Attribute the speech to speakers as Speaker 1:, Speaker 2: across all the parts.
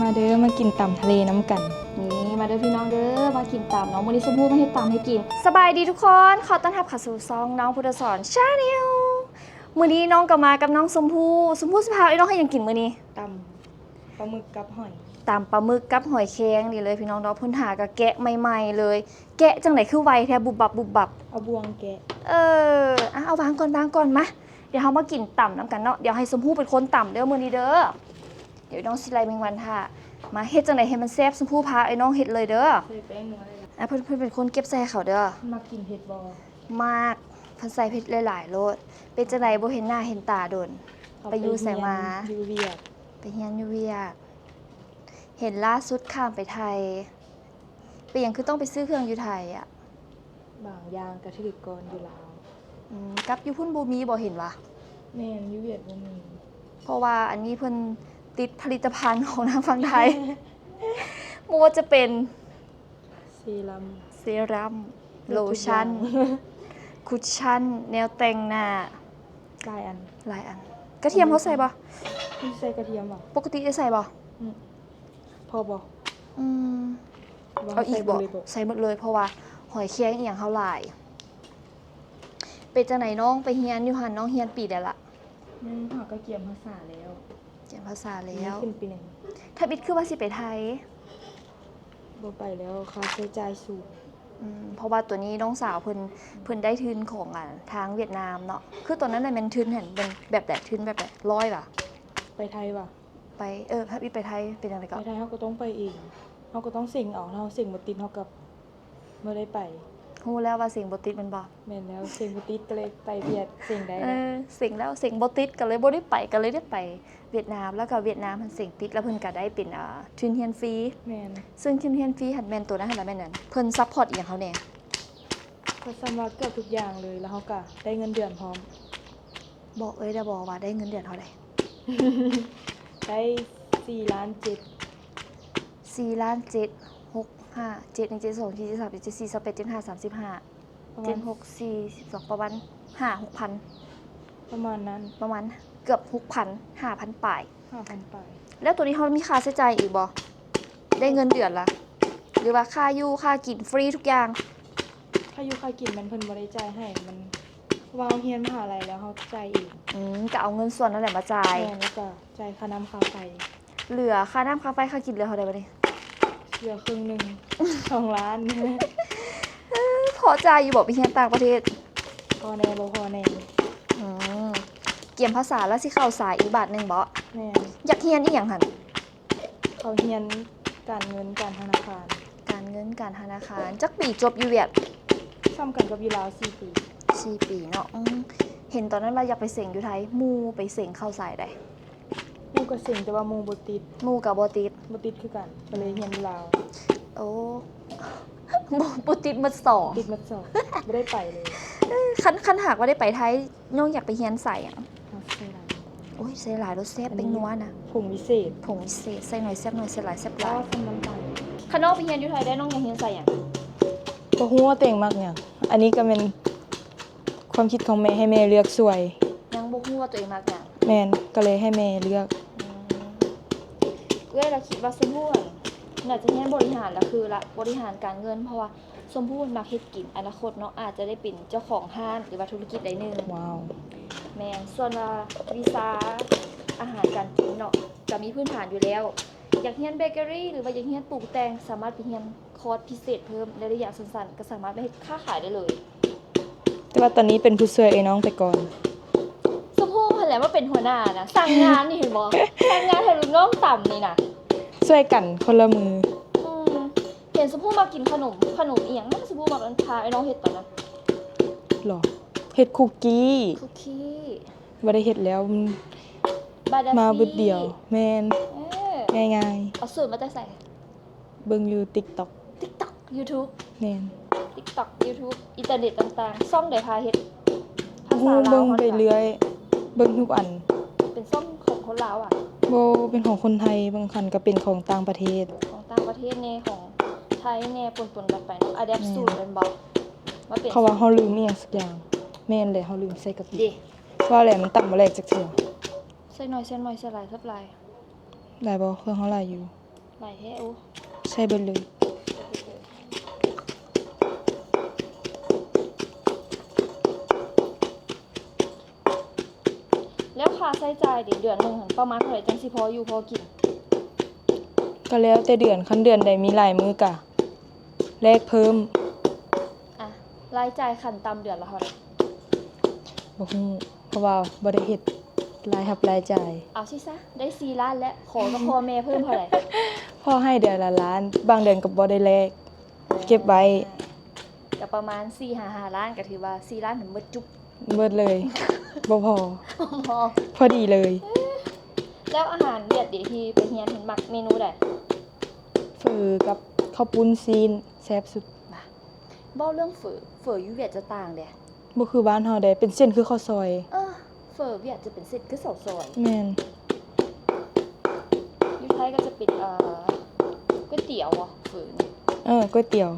Speaker 1: มาเด้อมากินตำทะเลน้ำกัน
Speaker 2: นี่มาเด้อพี่น้องเด้อมากินตำน้องมื้อนี้ชมพู่มาเฮ็ดตำให้กินสบายดีทุกคนขอต้อนรับเข้าสู่ซองน้องพุทธสอนชาแนลมื้อนี้น้องก็มากับน้องชมพู่สิพาไอ้น้องให้หยังกินมื้อนี้
Speaker 1: ตำปลาหมึกกับหอย
Speaker 2: ตำปลาหมึกกับหอยแครงนี่เลยพี่น้องเนาะเพิ่นหาก็แกะใหม่ๆเลยแกะจังได๋คือไวแท้บุบบับ
Speaker 1: เอาบวงแกะ
Speaker 2: เอาวางก่อนมาเดี๋ยวเฮามากินตำนํกันเนาะเดี๋ยวให้ชมพู่เป็นคนตำเด้อมื้อนี้เด้อเดี๋ยวน้องสิไลแมงวันท่ามาเฮ็ดจังได๋ให้มันแซ่บชมพู่พาไอ้น้องเฮ็ดเลยเด้อ
Speaker 1: ใส่แป้งนัวเลย
Speaker 2: เพิ่นเป็นคนเก็บใส่เขาเด้อ
Speaker 1: มากินเผ็ดบ่
Speaker 2: มากเพิ่นใส่เผ็ดหลายๆโลดเป็นจังได๋บ่เห็นหน้าเห็นตาโดนไปอยู่ไสมา
Speaker 1: อยู่เวียด
Speaker 2: ไปเฮียนอยู่เวียดเห็นล่าสุดข้ามไปไทยเป็นหยังคือต้องไปซื้อเครื่องอยู่ไทยอ่ะ
Speaker 1: บางอย่างกระถือก่อนอยู่ลาว
Speaker 2: กับอยู่พุ่นบ่มีบ่เห็นวะ
Speaker 1: แม่นอยู่เวียดบ่มี
Speaker 2: เพราะว่าอันนี้เพิ่นติดผลิตภัณฑ์ของทางฝั่งไทยบ่ว่าจะเป็น
Speaker 1: เซ
Speaker 2: รั่มโลชั่นคุชชั่นแนวแต่งหน้า
Speaker 1: หลาย
Speaker 2: อันกระเทียมเขาใส่บ่
Speaker 1: ใส่กระเทียมบ่
Speaker 2: ปกติจะใส่บ่
Speaker 1: พอบ่
Speaker 2: เอาอีกบ่ใส่หมดเลยเพราะว่าหอยแครงอีหยังเฮาหลายเป็นจังไหนน้องไปเรียนอยู่หั่นน้องเรียนปีใดละ
Speaker 1: เฮาก็เกียมภาษาแล้ว
Speaker 2: ขึ้นปี1ถ้าบิดคือว่าสิไปไทย
Speaker 1: บ่ไปแล้วค่าใช้จ่ายสูง
Speaker 2: เพราะว่าตัวนี้น้องสาวเพิ่นได้ทุนของทางเวียดนามเนาะคือตอนนั้นน่ะมันทุนเห็นเป็นแบบแบบทุนแบบ100ป่ะ
Speaker 1: ไปไทยป่ะ
Speaker 2: ไปถ้าบิดไปไทยเป็นจังได๋ก็
Speaker 1: ไปไทยเฮาก็ต้องไปเองเฮาก็ต้องเซ็งเอาเฮาเซ็งบ่ติดเฮากับบ่ได้ไป
Speaker 2: ฮู้แล้วว่าเสียงบ่ติดมันบ่
Speaker 1: แม่นแล้วเซ็งบ่ติดก็เลยไปเวียดเซ็งได้
Speaker 2: เสียงแล้วเสียงบ่ติดก็เลยบ่ได้ไปก็เลยได้ไปเวียดนามแล้วก็เวียดนามมันเสียงติดแล้วเพิ่นก็ได้เป็นทุนเรียนฟรี
Speaker 1: แม่น
Speaker 2: ซึ่งทุนเรียนฟรีหันแม่นตัวนั้นหันละแม่นนั่นเพิ่นซัพพอร์ตอีหยังเฮาแน่
Speaker 1: ก็สมัครเกือบทุกอย่างเลยแล้วเฮาก็ได้เงินเดือนพร้อม
Speaker 2: บอกได้บ่ว่าได้เงินเดือนเท่าใด
Speaker 1: ได้4.7 ล้าน
Speaker 2: 4.7 ล้าน6 5 7 1 7 2 7 3 7 4 28 75 35 76 42ประมาณ 5-6,000
Speaker 1: ประมาณนั้น
Speaker 2: ประมาณเกือบ 6,000 5,000 ปลาย
Speaker 1: 5,000 ปลาย
Speaker 2: แล้วตัวนี้เฮามีค่าใช้จ่ายอีกบ่ได้เงินเดือนล่ะหรือว่าค่าอยู่ค่ากินฟรีทุกอย่าง
Speaker 1: ค่าอยู่ค่ากินมันเพิ่นบ่ได้จ่ายให้มันว่าเรียนมหาลัยแล้วเฮาจ่ายเอง
Speaker 2: ก็เอาเงินส่วนนั้นแหละมาจ่าย
Speaker 1: แล้วก็จ่ายค่าน้ำค่าไฟ
Speaker 2: เหลือค่าน้ำค่าไฟค่ากินเหลือเท่าใดบัดนี้
Speaker 1: เหลือครึ่งนึง2 ล้าน
Speaker 2: พอจ่ายอยู่บ่ไปเรียนต่างประเทศ
Speaker 1: พอแน่บ่พอแน่
Speaker 2: เกี่ยมภาษาแล้วสิเข้าสายอีกบาทนึงบ่
Speaker 1: แม่
Speaker 2: อยากเรียนอีหยังหั่น
Speaker 1: เขาเรียนการเงินการธนาคาร
Speaker 2: จักปีจบอยู่เวียด
Speaker 1: ซ้ำกันกับอยู่ลาว4 ปี
Speaker 2: 4 ปีเนาะเห็นตอนนั้นว่าอยากไปเส็งอยู่ไทยหมู่ไปเส็งเข้าสายใด
Speaker 1: หมู่ก็เส็งแต่ว่าหมู่บ่ติด
Speaker 2: หมู่ก็บ่ติด
Speaker 1: คือกันก็เลยเรียนอยู่ลาว
Speaker 2: โอ้บ่ติดมื้อ2
Speaker 1: ติดมื้อ2บ่ได้ไปเลย
Speaker 2: คันหากว่าได้ไปไทยน้องอยากไปเรียนสายหยังโอ้ยใส่หลายรสแซ่บเป็นนัวนะ
Speaker 1: ผงวิเศษ
Speaker 2: ใส่หน่อยแซ่บหน่อยใส่หลายแซ่บหลาย
Speaker 1: ทำน้ำตาล
Speaker 2: คันน้องไปเรียนอยู่ไทยได้น้องอยากเรียนสายหยัง
Speaker 1: บ่ฮู้ว่าตัวเองมักหยังอันนี้ก็เป็นความคิดของแม่ให้แม่เลือกสวย
Speaker 2: ยังบ่ฮู้ว่าตัวเองมักหยัง
Speaker 1: แม่นก็เลยให้แม่เลือก
Speaker 2: เราคิดว่าสมมุติน่าจะเรียนบริหารแล้วคือละบริหารการเงินเพราะว่าสมมุติมักเฮ็ดกินอนาคตเนาะอาจจะได้เป็นเจ้าของห้างหรือว่าธุรกิจใดนึง
Speaker 1: ว้าว
Speaker 2: แม่นส่วนว่าวิชาอาหารการกินเนาะจะมีพื้นฐานอยู่แล้วอยากเรียนเบเกอรี่หรือว่าอยากเรียนปลูกแตงสามารถไปเรียนคอร์สพิเศษเพิ่มในระยะสั้นๆก็สามารถไปเฮ็ดค้าขายได้เลย
Speaker 1: แต่ว่าตอนนี้เป็นผู้ช่วยไอ้น้องไปก่อน
Speaker 2: สมมุติแหละว่าเป็นหัวหน้านะสั่งงานนี่เห็นบ่สั่งงานให้ลูกน้องต่ำนี่น่ะ
Speaker 1: ช่วยกันคนละมือ
Speaker 2: เห็นสมมุติมากินขนมอีหยังสมมุติแบบพาไอ้น้องเฮ็ดตอนนั้น
Speaker 1: หรอเฮ็ดคุกกี้บ่ได้เฮ็ดแล้วมาบึดเดียวแม่นง่าย
Speaker 2: ๆเอาสูตรมาแต่ใส่
Speaker 1: เบิ่งอยู่ TikTok
Speaker 2: YouTube
Speaker 1: แม่น
Speaker 2: TikTok YouTube อินเทอร์เน็ตต่างๆซ่องได้พาเฮ็ด
Speaker 1: ภาษาลาวเบิ่งไปเรื่อยเบิ่งทุกอัน
Speaker 2: เป็นซ่องของคนลาวอ่ะ
Speaker 1: บ่เป็นของคนไทยบางคันก็เป็นของต่างประเทศ
Speaker 2: แน่ของไทยแน่ปนๆกันไปเนาะอะแดปสูตรเป็นบ่
Speaker 1: มาเป็นเขาว่าเฮาลืมอีหยังสักอย่างแม่นเลยเฮาลืมใส่กะปิว่าแหละมันตำบ่แลกจักเทื่อ
Speaker 2: ใส่หน่อยใส่หลายซับหลาย
Speaker 1: ได้บ่เครื่องเฮาหลายอยู่
Speaker 2: หลายแท้โอ้
Speaker 1: ใส่เบิดเลย
Speaker 2: แล้วค่าใช้จ่ายดิเดือนหนึงหั่นประมาณเท่าไหร่จังสิพออยู่พอกิน
Speaker 1: ก็แล้วแต่เดือนคันเดือนใดมีหลายมื้อกะแลกเพิ่ม
Speaker 2: อ่ะรายจ่ายขั้นต่ำเดือนละเท่าไหร่
Speaker 1: บ่ฮู้เพราะว่าบ่ได้เฮ็ดรายรับรายจ่าย
Speaker 2: เอาสิซะได้4ล้านแล้วขอกับพ่อแม่เพิ่มเท่าไหร่
Speaker 1: พ่อให้เดือนละล้าน บางเดือนก็บ่ได้แลก เก็บไว้
Speaker 2: ก็ประมาณ4-5 ล้านก็ถือว่า4ล้านถึงหมดจุ๊บ
Speaker 1: เบิดเลย บ่พอ
Speaker 2: พอ
Speaker 1: พอดีเลย
Speaker 2: แล้วอาหารเวียดดิที่ไปเฮียนเห็นมักเมนูใด
Speaker 1: ฝือกับข้าวปุ้นซีนแซ่บสุด
Speaker 2: เบ้าเรื่องเฝออยู่เวียดจะต่างเด้
Speaker 1: บ่คือบ้านเฮาได้เป็นเส้นคือข้าวซอย
Speaker 2: เฝอเวียดจะเป็นเส้นคือเสาซอย
Speaker 1: แม่น
Speaker 2: อยู่ไทยก็จะเป็นก๋วยเตี๋ยวอ่ะเฝอนี่
Speaker 1: ก๋วยเตี๋ยว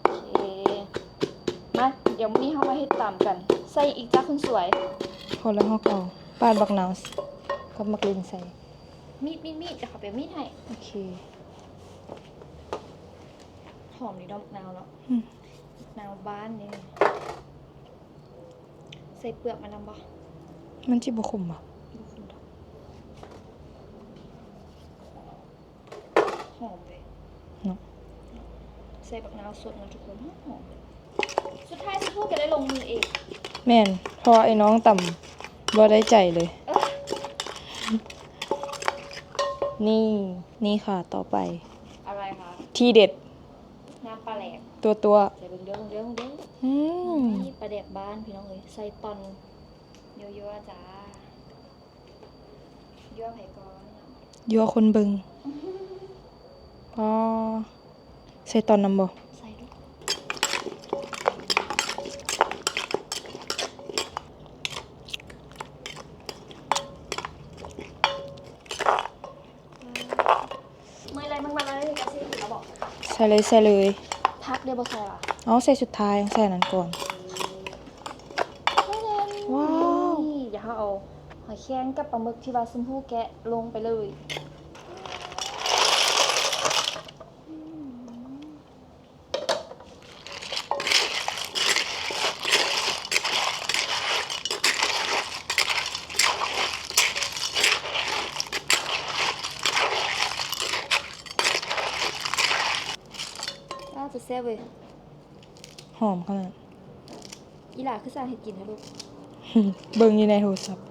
Speaker 2: โอเคมาเดี๋ยวมื้อนี้เฮามาเฮ็ดตามกัน ใส่อีกจ้าคนสวย
Speaker 1: พอแล้วเฮาก็เอาปาดบักนาวกับมักลินใส่
Speaker 2: มีดจะเข้าไปมีดให้
Speaker 1: โอเค
Speaker 2: หอมนี่ดอกนาวเนาะ
Speaker 1: อืม
Speaker 2: นาวบ้านนี่ใส่เปลือกมันนำบ่
Speaker 1: มันสิบ่ขมบ่
Speaker 2: หอมเลย
Speaker 1: เนาะ
Speaker 2: ใส่บักนาวสดนะทุกคนหอมเลยสุดท้ายสิพูดก็ได้ลงมือเอง
Speaker 1: แม่นเพราะว่าไอ้น้องต่ำบ่ได้ใจเลย นี่ค่ะต่อไป
Speaker 2: อะไรคะ
Speaker 1: ที่เด็ด
Speaker 2: น้ำปลาแหลก
Speaker 1: ตัว
Speaker 2: ใส่เบิ่งเด้อ
Speaker 1: อืม
Speaker 2: นี่ปลาแดกบ้านพี่น้องเอ้ยใส่ตอนเยอะๆจ้ายั่วไผ่ก่อน
Speaker 1: ยั่วคนเบิงอ๋อใส่ตอนนำบ่
Speaker 2: ใส่ลูกเมื่อไรมึงมาแล้วนี่ก็สิเขาบอก
Speaker 1: ใส่เลย
Speaker 2: พักเดี๋ยวบ่ใส่ล่ะ
Speaker 1: เอาใส่สุดท้ายใส่อันนั้นก่อน ว้าว
Speaker 2: นี่เดี๋ยวเขาเอาหอยแครงกับปลาหมึกที่ว่าซุมฮู้แกะลงไปเลยจะแซ่บเว้ย
Speaker 1: หอมขนาด
Speaker 2: อีหล่าคือสร้างให้กินนะลูก
Speaker 1: เบิ่งอยู่ในโทรศัพท์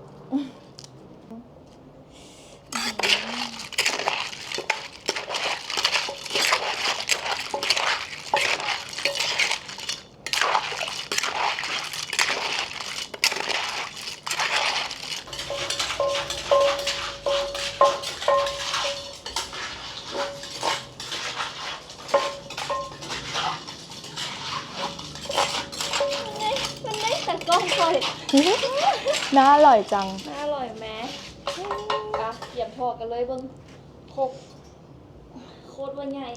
Speaker 2: มันได้แต่กล้องคอย
Speaker 1: น่าอร่อยจัง
Speaker 2: น่าอร่อยไหมอ่ะเตรียมทอดกันเลยเบิ่งโคกโคตรว่าใหญ่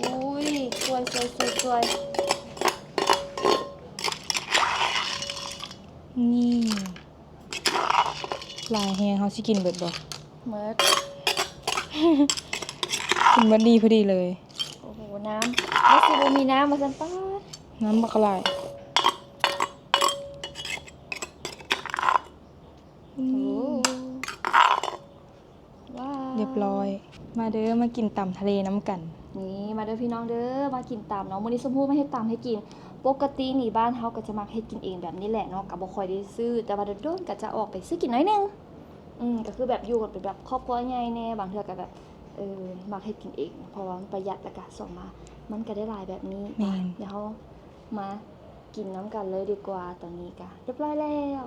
Speaker 2: อุ้ยสวย
Speaker 1: นี่ลายแฮงเขาสิกินเบิดบ่
Speaker 2: เมิด
Speaker 1: กินเบิดดีพอดีเลย
Speaker 2: โอ้โหน้ำแล้วสิบ่มีน้ำมาสันป้าด
Speaker 1: น้ำบักลาย
Speaker 2: โอ้ว้าว
Speaker 1: เรียบร้อย มาเด้อมากินตำทะเลน้ำกัน
Speaker 2: นี่มาเด้อพี่น้องเด้อมากินตามเนาะมื้อนี้ชมพู่มาเฮ็ดตามให้กิน ปกตินี่บ้านเฮาก็จะมักเฮ็ดกินเองแบบนี้แหละเนาะก็บ่ค่อยได้ซื้อแต่ว่าโดนๆก็จะออกไปซื้อกินหน่อยนึงก็คือแบบอยู่กันเป็นแบบครอบครัวใหญ่แน่บางเทื่อก็แบบมักเฮ็ดกินเองเพราะว่ามันประหยัดแล้วก็ส่งมามันก็ได้หลายแบบนี้
Speaker 1: แม่น
Speaker 2: เดี๋ยวเฮามากินน้ำกันเลยดีกว่าตอนนี้ก็เรียบร้อยแล้ว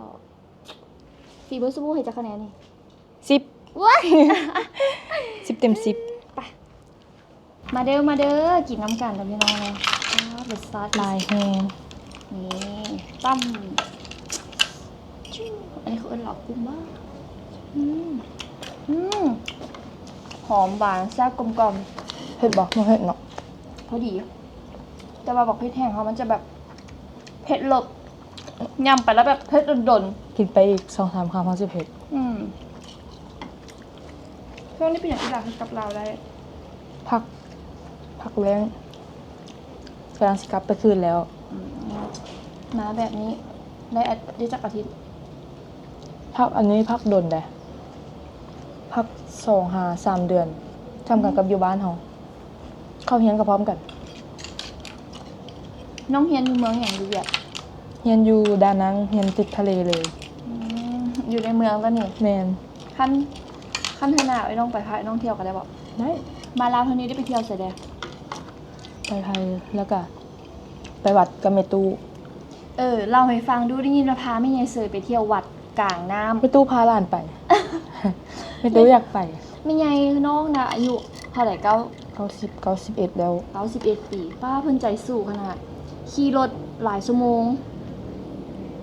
Speaker 2: ฝีมือชมพู่ให้จักคะแนนนี่
Speaker 1: 10
Speaker 2: ว้าย
Speaker 1: 10 เต็ม 10
Speaker 2: มาเด้อกินน้ำกันกับพี่น้องเลยรสชาติ
Speaker 1: ลายแฮง
Speaker 2: นี่ตั้ม อิ้นเหล่ากุ้งบ้าอืมอืมหอมหวานแซ่บกลมกล่อม
Speaker 1: เผ็ดบ่บ่เผ็ดเนาะ
Speaker 2: พอดี แต่ว่าบอกเผ็ดแห้งเขามันจะแบบเผ็ดหลบยำไปแล้วแบบเผ็ดดน
Speaker 1: กินไปอีก 2-3 คำเขาสิเผ็ด
Speaker 2: ๆช่วงนี้เป็นอย่างที่หลักกับเราได้
Speaker 1: พักแล้งกำลังสิกลับไปคืนแล้ว
Speaker 2: มาแบบนี้ได้จักอาทิตย์
Speaker 1: พักอันนี้พักดนได้พัก2-3 เดือนทำกันกับอยู่บ้านเขาเข้าเฮียนกับพร้อมกัน
Speaker 2: น้องเฮียนอยู่เมืองอย่างอยู่แบบ
Speaker 1: เฮียนอยู่ดานังเฮียนติดทะเลเลย
Speaker 2: อยู่ในเมืองแล้วนี่
Speaker 1: แมน
Speaker 2: ขั้นเทอหนาไอ้น้องไปพายน้องเที่ยวกันได้บอก
Speaker 1: ได้
Speaker 2: มาลาวเท่านี้ได้ไปเที่ยวใส่แดง
Speaker 1: ไปไทยแล้วก็ไปวัดกับเมตู
Speaker 2: เล่าให้ฟังดูได้ยินว่าพาไม่ยายเสยไปเที่ยววัดกลางน้ำ
Speaker 1: เมตูพาหลานไป เมตูอยากไป
Speaker 2: ไม่ยายน้องนะอายุเท่าไหร่
Speaker 1: 91แล้ว
Speaker 2: 91 ปีป้าเพิ่นใจสู้ขนาดขี่รถหลายชั่วโมง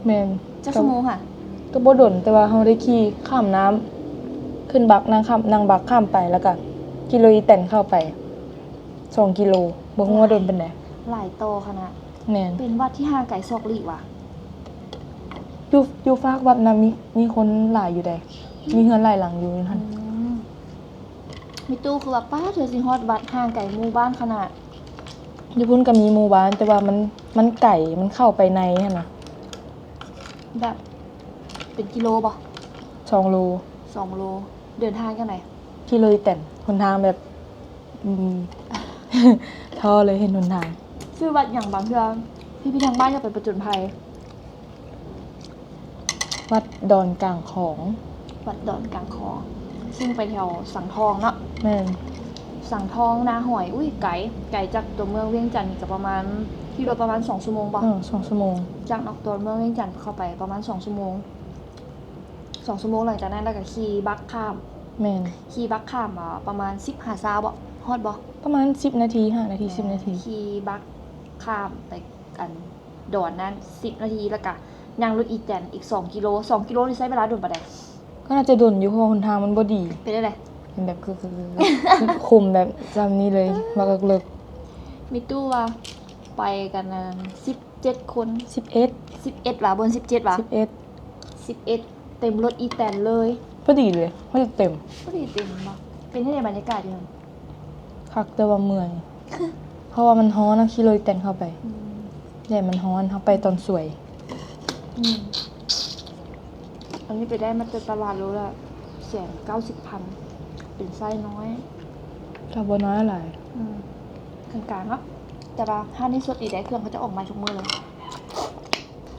Speaker 1: แมน
Speaker 2: จักชั่วโมงค่ะ
Speaker 1: ก็บ่ดนแต่ว่าเฮาได้ขี่ข้ามน้ำขึ้นบักนั่งบักข้ามไปแล้วก็กิโลอีแตนเข้าไป2 กิโลบ่ฮู้ว่าโดนปานใด
Speaker 2: หลายโตขนาด
Speaker 1: แม่น
Speaker 2: เป็นวัดที่ห่างไกลซอกหลีกว่ะ
Speaker 1: อยู่ฝากวัดน่ะมีคนหลายอยู่ใดมีเฮือนหลายหลังอยู่นั่น
Speaker 2: มีตู้คือว่าป้าเธอสิฮอดวัดห่างไกลหมู่บ้านขนาด
Speaker 1: อยู่พุ่นก็มีหมู่บ้านแต่ว่ามันไก่มันเข้าไปในหั่นน่ะ
Speaker 2: แบบเป็นกิโลป่ะ
Speaker 1: 2 โล
Speaker 2: 2 โลเดินทางกันไหน
Speaker 1: กิโลอีแตนหนทางแบบท้อเลยเห็นหนทาง
Speaker 2: ชื่อวัดอย่างบางเทื่อพี่ทางบ้านจะไปประจนภัย
Speaker 1: วัดดอนกลางของ
Speaker 2: วัดดอนกลางคลองซึ่งไปแถวสังทองเนาะ
Speaker 1: แม่น
Speaker 2: สังทองนาหอยอุ้ยไกลจากตัวเมืองเวียงจันทร์ก็ประมาณที่รถประมาณ2 ชั่วโมงป่ะ
Speaker 1: 2 ชั่วโมง
Speaker 2: จากนอกตัวเมืองเวียงจันทร์เข้าไปประมาณ2 ชั่วโมง2 ชั่วโมงหลังจากนั้นแล้วก็ขี่บักข้าม
Speaker 1: แม่น
Speaker 2: ขี่บักข้ามประมาณ15 ซาบ่ฮอดบ่
Speaker 1: ประมาณ10 นาที5 นาที10 นาที
Speaker 2: ขี่บักข้ามไปกันดอนนั้น10 นาทีแล้วก็นั่งรถอีแตนอีก2 กิโล2 กิโลนี่ใช้เวลาโดนปานใด
Speaker 1: ก็น่าจะดนอยู่เพราะว่าหนทางมันบ่ดี
Speaker 2: เป็นได้ได
Speaker 1: เป็นแบบคือคุมแบบจำนี้เลยว่าก็เลิก
Speaker 2: มีตู้ว่าไปกัน17 คน
Speaker 1: 11
Speaker 2: 11ว่ะบน17ว่ะ 11เต็มรถอีแตนเลย
Speaker 1: พอดีเลยพอดีเต็ม
Speaker 2: ก็ดีเต็มบ่เป็นที่ในบรรยากาศดีมั้ย
Speaker 1: คักแต่ว่าเมื่อย เพราะว่ามันฮ้อนนะขี่รถอีแตนเข้าไปใหญ่มันฮ้อนเข้าไปตอนสวย
Speaker 2: อันนี้ไปได้มาจากตลาดโลละ190,000เป็นไส้น้อย
Speaker 1: ก็บ่น้อยหลาย
Speaker 2: กลางๆเนาะแต่ว่าถ้าในสดอีกได้เครื่องเขาจะออกมาทุกมื้อเลย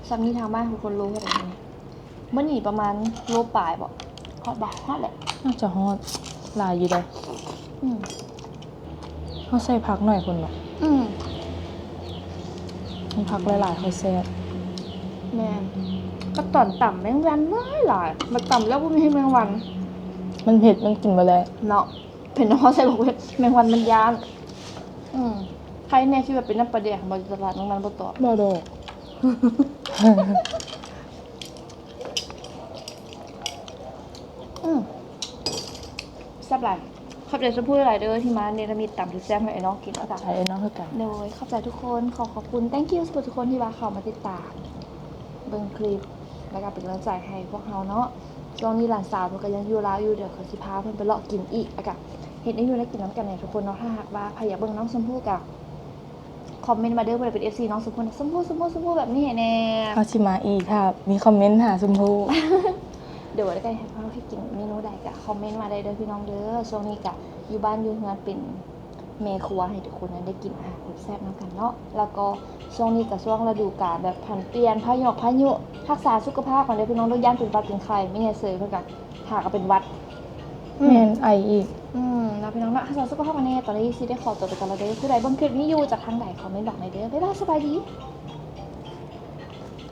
Speaker 2: ซัมนี่ทางบ้านคือคนโลเท่าไหร่นี่เมื่อนี่ประมาณโลปลายบ่ฮอดบ่ฮอดแหละ
Speaker 1: น่าจะฮอดหลายอยู่ได้
Speaker 2: อืม
Speaker 1: เฮาใส่ผักหน่อยพุ่นเนาะ
Speaker 2: อืม
Speaker 1: มันผักหลายๆค่อยแซ่บ
Speaker 2: แม่นก็ตอนต่ำแมงวันหลายมาต่ำแล้วบ่มีให้แมงวัน
Speaker 1: มันเผ็ดมันกินบ่ได้
Speaker 2: เนาะเป็นน้องใส่บอกว่าแมงวันมันยานใครแน่ที่แบบเป็นน้ำปลาแดกมาตลาดแมงวันบ่ตอบ
Speaker 1: บ่ดอก
Speaker 2: แซ่บหลายขอบใจชมพู่หลายเด้อที่มาเนรมิตตำที่แซ่บให้ไอ้น้องกินแล้วกัน
Speaker 1: ใช่เนาะคือกัน
Speaker 2: โดยขอบใจทุกคนขอบคุณ thank you สำหรับทุกคนที่ว่าเข้ามาติดตามเบิ่งคลิปแล้วก็เป็นกำลังใจให้พวกเราเนาะช่วงนี้หลานสาวเพิ่นก็ยังอยู่ลาวอยู่เดี๋ยวเขาสิพาเพิ่นไปเลาะกินอีกอะกะเห็นได้อยู่ได้กินน้ำกันเนี่ยทุกคนเนาะถ้าหากว่าใครอยากเบิ่งน้องชมพู่กะคอมเมนต์มาเด้อเพื่อเป็น FC น้องชมพู่นะชมพู่แบบนี้แน่
Speaker 1: เฮาสิมาอีกค่ะมีคอมเมนต์หาชมพู่
Speaker 2: เดี๋ยวได้กันให้พ่อพี่กินเมนูใดกะคอมเมนต์มาได้เด้อพี่น้องเด้อช่วงนี้กะอยู่บ้านอยู่เฮือนเป็นเมครัวให้ทุกคนนั้นได้กินอาหารแซ่บๆน้ำกันเนาะแล้วก็ช่วงนี้กับช่วงฤดูกาลแบบผันเปลี่ยนพายุรักษาสุขภาพก่อนเด้อพี่น้องต้องย่านเป็นหวัดเป็นไข้ไม่ใช่เสยเพิ่นกะหาก็เป็นหวัด
Speaker 1: แม่นไออีก
Speaker 2: แล้วพี่น้องรักษาสุขภาพกันแน่ตอนนี้สิได้ขอตัวไปก่อนแล้วเด้อผู้ใดเบิ่งคลิปนี้อยู่จากทางใดคอมเมนต์บอกหน่อยเด้อบ๊ายบายสบายดี